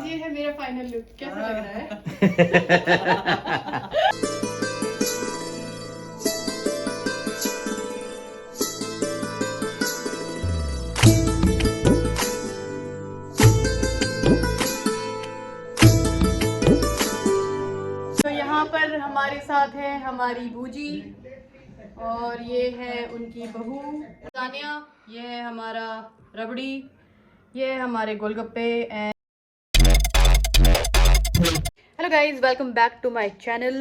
ये है मेरा फाइनल लुक, कैसा लग रहा है? तो यहाँ पर हमारे साथ है हमारी बूजी और ये है उनकी बहू तानिया, ये है हमारा रबड़ी, ये है हमारे golgappe. And hello guys, welcome back to my channel.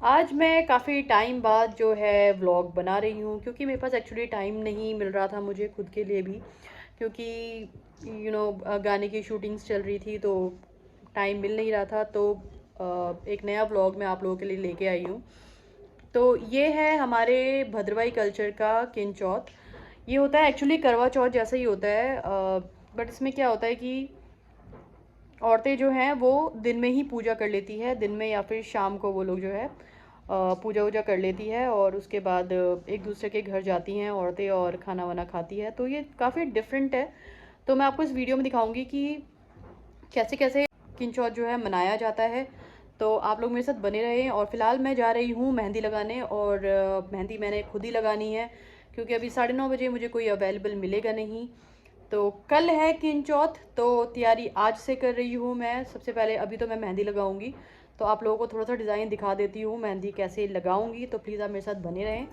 आज मैं काफ़ी टाइम बाद जो है व्लॉग बना रही हूँ क्योंकि मेरे पास एक्चुअली टाइम नहीं मिल रहा था मुझे खुद के लिए भी, क्योंकि गाने की शूटिंग्स चल रही थी तो टाइम मिल नहीं रहा था। तो एक नया व्लॉग मैं आप लोगों के लिए लेके आई हूँ। तो ये है हमारे भद्रवाही कल्चर का किंचौथ। ये होता है एक्चुअली करवा चौथ जैसा ही होता है, बट इसमें क्या होता है कि औरतें जो हैं वो दिन में ही पूजा कर लेती है, दिन में या फिर शाम को वो लोग जो है पूजा वूजा कर लेती है और उसके बाद एक दूसरे के घर जाती हैं औरतें और खाना वाना खाती है। तो ये काफ़ी डिफरेंट है। तो मैं आपको इस वीडियो में दिखाऊंगी कि कैसे कैसे किंचौथ जो है मनाया जाता है। तो आप लोग मेरे साथ बने रहें। और फिलहाल मैं जा रही हूँ मेहंदी लगाने, और मेहंदी मैंने खुद ही लगानी है क्योंकि अभी 9:30 बजे मुझे कोई अवेलेबल मिलेगा नहीं। तो कल है किंचौथ, तो तैयारी आज से कर रही हूँ मैं। सबसे पहले अभी तो मैं मेहंदी लगाऊंगी, तो आप लोगों को थोड़ा सा डिज़ाइन दिखा देती हूँ मेहंदी कैसे लगाऊंगी। तो प्लीज़ आप मेरे साथ बने रहें।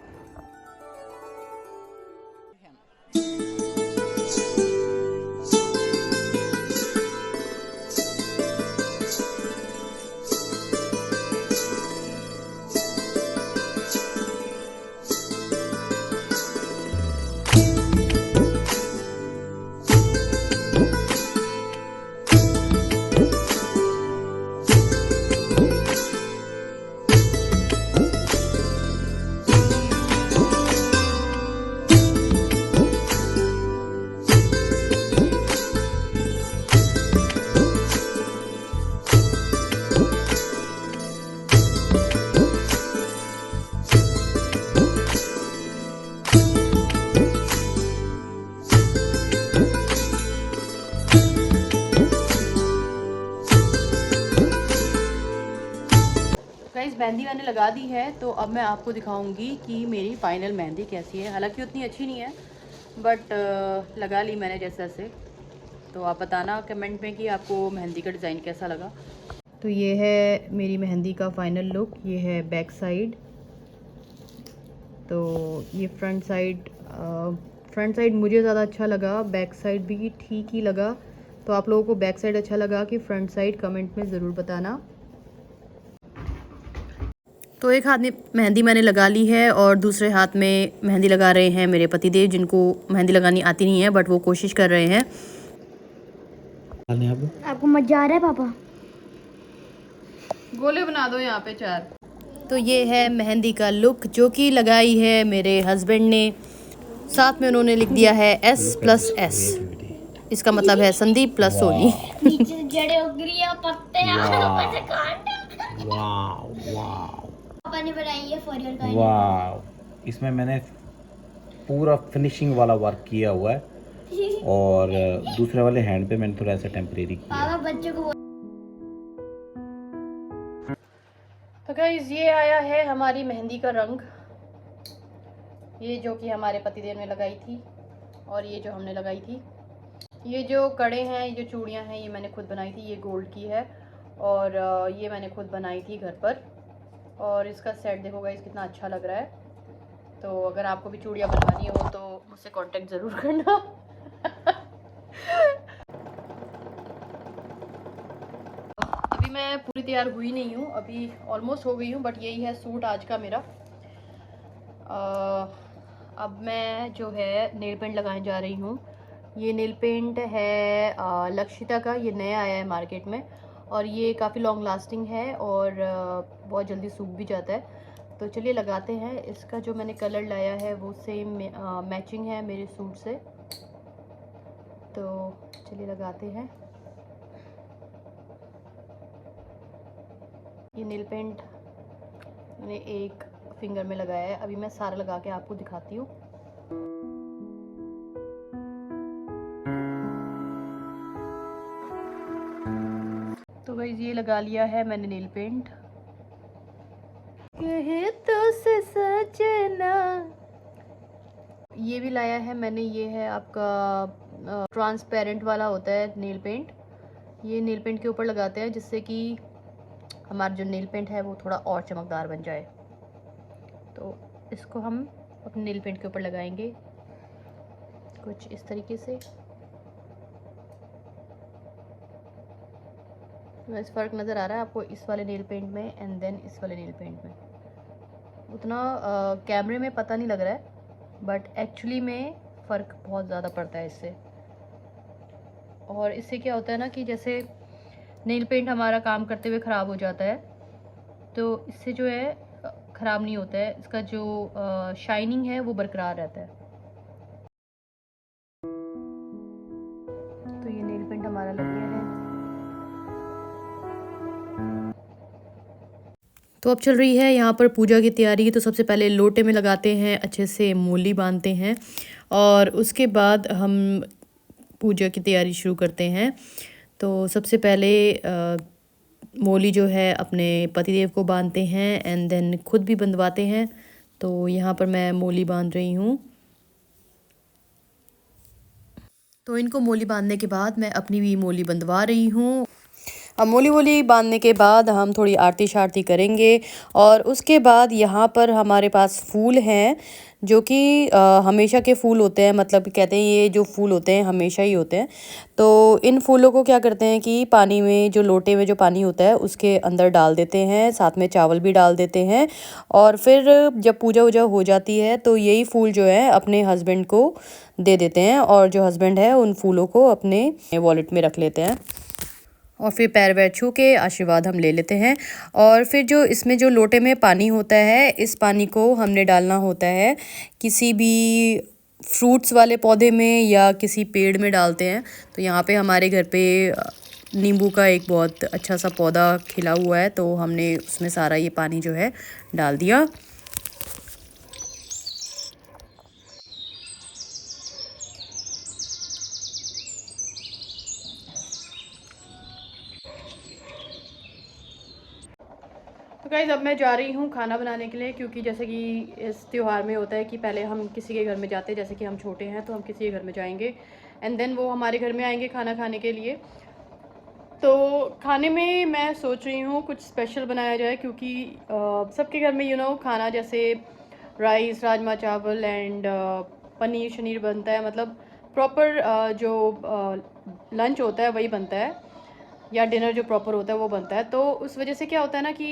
गाइस, मेहंदी मैंने लगा दी है, तो अब मैं आपको दिखाऊंगी कि मेरी फाइनल मेहंदी कैसी है। हालांकि उतनी अच्छी नहीं है, बट लगा ली मैंने जैसे तैसे। तो आप बताना कमेंट में कि आपको मेहंदी का डिज़ाइन कैसा लगा। तो ये है मेरी मेहंदी का फाइनल लुक। ये है बैक साइड, तो ये फ्रंट साइड मुझे ज़्यादा अच्छा लगा, बैक साइड भी ठीक ही लगा। तो आप लोगों को बैक साइड अच्छा लगा कि फ्रंट साइड, कमेंट में ज़रूर बताना। तो एक हाथ में मेहंदी मैंने लगा ली है और दूसरे हाथ में मेहंदी लगा रहे हैं मेरे पतिदेव, जिनको मेहंदी लगानी आती नहीं है बट वो कोशिश कर रहे हैं। आपको मजा आ रहा है पापा? गोले बना दो यहाँ पे 4। तो ये है मेहंदी का लुक जो कि लगाई है मेरे हस्बैंड ने। साथ में उन्होंने लिख दिया है S+S। इसका मतलब है संदीप प्लस सोनी। नीचे जड़े उगरी है, पत्ते ऊपर से कांटा। वाह वाह पापा ने बनाई है फॉर योर गाइडेंस। वाह, इसमें मैंने पूरा फिनिशिंग वाला वर्क किया हुआ है और दूसरे वाले हैंड पे मैंने थोड़ा ऐसा टेम्परेरी किया। पापा बच्चों को तो गाइस, ये आया है हमारी मेहंदी का रंग, ये जो कि हमारे पतिदेव ने लगाई थी और ये जो हमने लगाई थी। ये जो कड़े हैं, ये जो चूड़ियाँ हैं, ये मैंने खुद बनाई थी। ये गोल्ड की है और ये मैंने खुद बनाई थी घर पर। और इसका सेट देखो गाइस कितना अच्छा लग रहा है। तो अगर आपको भी चूड़ियाँ बनवानी हो तो मुझसे कांटेक्ट ज़रूर करना। अभी मैं पूरी तैयार हुई नहीं हूँ, अभी ऑलमोस्ट हो गई हूँ, बट यही है सूट आज का मेरा। अब मैं जो है नेल पेंट लगाने जा रही हूँ। ये नेल पेंट है लक्षिता का, ये नया आया है मार्केट में और ये काफ़ी लॉन्ग लास्टिंग है और बहुत जल्दी सूख भी जाता है। तो चलिए लगाते हैं। इसका जो मैंने कलर लाया है वो सेम मैचिंग है मेरे सूट से। तो चलिए लगाते हैं। ये नेल पेंट मैंने एक फिंगर में लगाया है, अभी मैं सारा लगा के आपको दिखाती हूँ। तो गाइस ये लगा लिया है मैंने नेल पेंट। कहे तो से सजना, ये भी लाया है मैंने, ये है आपका ट्रांसपेरेंट वाला होता है नेल पेंट। ये नेल पेंट के ऊपर लगाते हैं जिससे कि हमारा जो नेल पेंट है वो थोड़ा और चमकदार बन जाए। तो इसको हम अपने नेल पेंट के ऊपर लगाएंगे कुछ इस तरीके से। वैसे फ़र्क नज़र आ रहा है आपको इस वाले नेल पेंट में एंड देन इस वाले नेल पेंट में। उतना कैमरे में पता नहीं लग रहा है बट एक्चुअली में फ़र्क बहुत ज़्यादा पड़ता है इससे। और इससे क्या होता है ना कि जैसे नेल पेंट हमारा काम करते हुए ख़राब हो जाता है, तो इससे जो है ख़राब नहीं होता है, इसका जो शाइनिंग है वो बरकरार रहता है। तो ये नेल पेंट हमारा लग गया है। तो अब चल रही है यहाँ पर पूजा की तैयारी। तो सबसे पहले लोटे में लगाते हैं, अच्छे से मूली बांधते हैं और उसके बाद हम पूजा की तैयारी शुरू करते हैं। तो सबसे पहले मोली जो है अपने पतिदेव को बांधते हैं एंड देन खुद भी बंधवाते हैं। तो यहाँ पर मैं मोली बांध रही हूँ। तो इनको मोली बांधने के बाद मैं अपनी भी मोली बंधवा रही हूँ। अब मोली वोली बांधने के बाद हम थोड़ी आरती शारती करेंगे और उसके बाद यहाँ पर हमारे पास फूल हैं जो कि हमेशा के फूल होते हैं, मतलब कहते हैं ये जो फूल होते हैं हमेशा ही होते हैं। तो इन फूलों को क्या करते हैं कि पानी में, जो लोटे में जो पानी होता है उसके अंदर डाल देते हैं, साथ में चावल भी डाल देते हैं और फिर जब पूजा वूजा हो जाती है तो यही फूल जो है अपने हस्बैंड को दे देते हैं और जो हस्बैंड है उन फूलों को अपने वॉलेट में रख लेते हैं और फिर पैर वैर छू के आशीर्वाद हम ले लेते हैं। और फिर जो इसमें जो लोटे में पानी होता है, इस पानी को हमने डालना होता है किसी भी फ्रूट्स वाले पौधे में या किसी पेड़ में डालते हैं। तो यहाँ पे हमारे घर पे नींबू का एक बहुत अच्छा सा पौधा खिला हुआ है, तो हमने उसमें सारा ये पानी जो है डाल दिया। तो गाइज़ अब मैं जा रही हूँ खाना बनाने के लिए, क्योंकि जैसे कि इस त्यौहार में होता है कि पहले हम किसी के घर में जाते हैं, जैसे कि हम छोटे हैं तो हम किसी के घर में जाएंगे एंड देन वो हमारे घर में आएंगे खाना खाने के लिए। तो खाने में मैं सोच रही हूँ कुछ स्पेशल बनाया जाए, क्योंकि सबके घर में खाना जैसे राइस, राजमा चावल एंड पनीर शनीर बनता है, मतलब प्रॉपर जो लंच होता है वही बनता है या डिनर जो प्रॉपर होता है वो बनता है। तो उस वजह से क्या होता है ना कि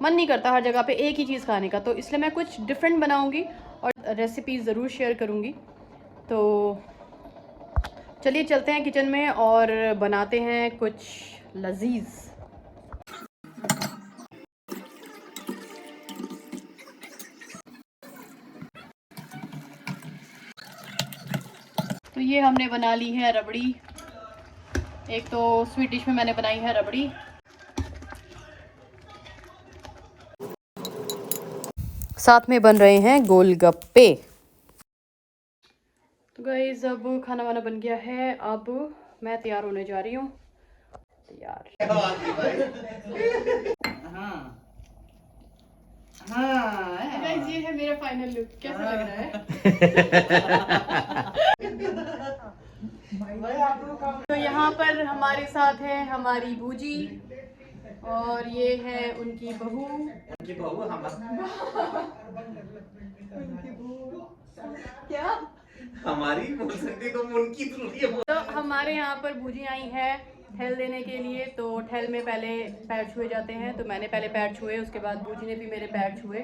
मन नहीं करता हर जगह पे एक ही चीज़ खाने का, तो इसलिए मैं कुछ डिफरेंट बनाऊंगी और रेसिपीज़ ज़रूर शेयर करूंगी। तो चलिए चलते हैं किचन में और बनाते हैं कुछ लजीज। तो ये हमने बना ली है रबड़ी। एक तो स्वीट डिश में मैंने बनाई है रबड़ी। साथ में बन रहे हैं गोलगप्पे। तो गाइस अब खाना वाना बन गया है, अब मैं तैयार होने जा रही हूँ। तैयार। गाइस ये है मेरा फाइनल लुक, कैसा लग रहा है? तो यहाँ पर हमारे साथ है हमारी बूजी और ये है उनकी बहू। उनकी बहू क्या हमारी बोल सकती तो उनकी तो हमारे यहाँ पर बूजी आई है ठेल देने के लिए। तो ठेल में पहले पैर छुए जाते हैं, तो मैंने पहले पैर छुए, उसके बाद बूजी ने भी मेरे पैर छुए।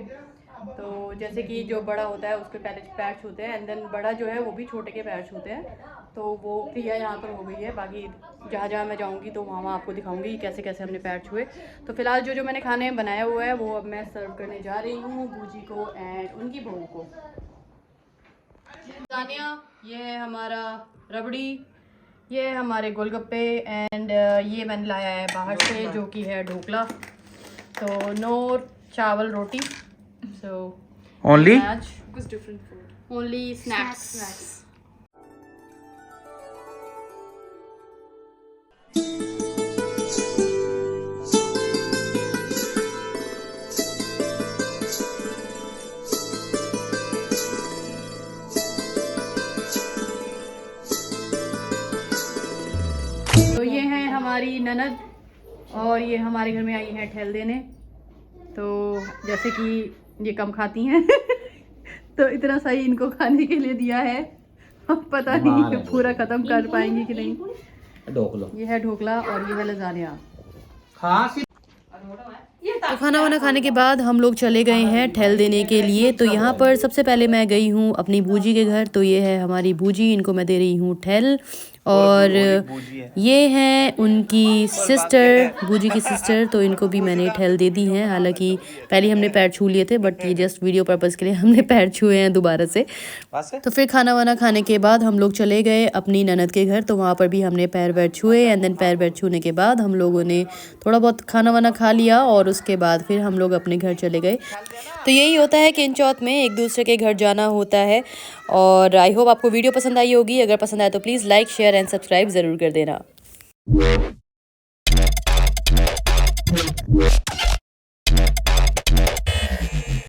तो जैसे कि जो बड़ा होता है उसके पहले पैर छूते हैं एंड देन बड़ा जो है वो भी छोटे के पैर छूते हैं। तो वो क्रिया यहाँ पर हो गई है। बाकी जहाँ जहाँ मैं जाऊँगी तो वहाँ वहाँ आपको दिखाऊंगी कैसे कैसे हमने पैर छुए। तो फिलहाल जो जो मैंने खाने बनाया हुआ है वो अब मैं सर्व करने जा रही हूँ बूजी को एंड उनकी बहू को। दानिया, ये है हमारा रबड़ी, ये है हमारे गोलगप्पे एंड ये मैंने लाया है बाहर से जो कि है ढोकला। तो नो चावल रोटी, so Only? कुछ डिफरेंट फूड, only snacks. हमारी ननद और ये हमारे घर में आई हैं ठहल देने। तो जैसे कि ये कम खाती हैं तो इतना सही इनको खाने के लिए दिया है, अब पता नहीं पूरा ख़त्म कर पाएंगे कि नहीं। ढोकला, ये है ढोकला और ये है लजानिया। तो खाना वाना खाने के बाद हम लोग चले गए हैं ठहल देने के लिए। तो यहाँ पर सबसे पहले मैं गई हूँ अपनी बूजी के घर। तो ये है हमारी बूजी, इनको मैं दे रही हूँ ठहल। और ये हैं उनकी सिस्टर, बूजी की सिस्टर, तो इनको भी मैंने ठहल दे दी हैं। हालांकि पहले हमने पैर छू लिए थे, बट ये जस्ट वीडियो पर्पज़ के लिए हमने पैर छुए हैं दोबारा से। तो फिर खाना वाना खाने के बाद हम लोग चले गए अपनी ननद के घर। तो वहाँ पर भी हमने पैर वैर छुए एंड देन पैर वैर छूने के बाद हम लोगों ने थोड़ा बहुत खाना वाना खा लिया और उसके बाद फिर हम लोग अपने घर चले गए। तो यही होता है कि इन चौथ में एक दूसरे के घर जाना होता है। और आई होप आपको वीडियो पसंद आई होगी। अगर पसंद आए तो please like share and subscribe ज़रूर कर देना।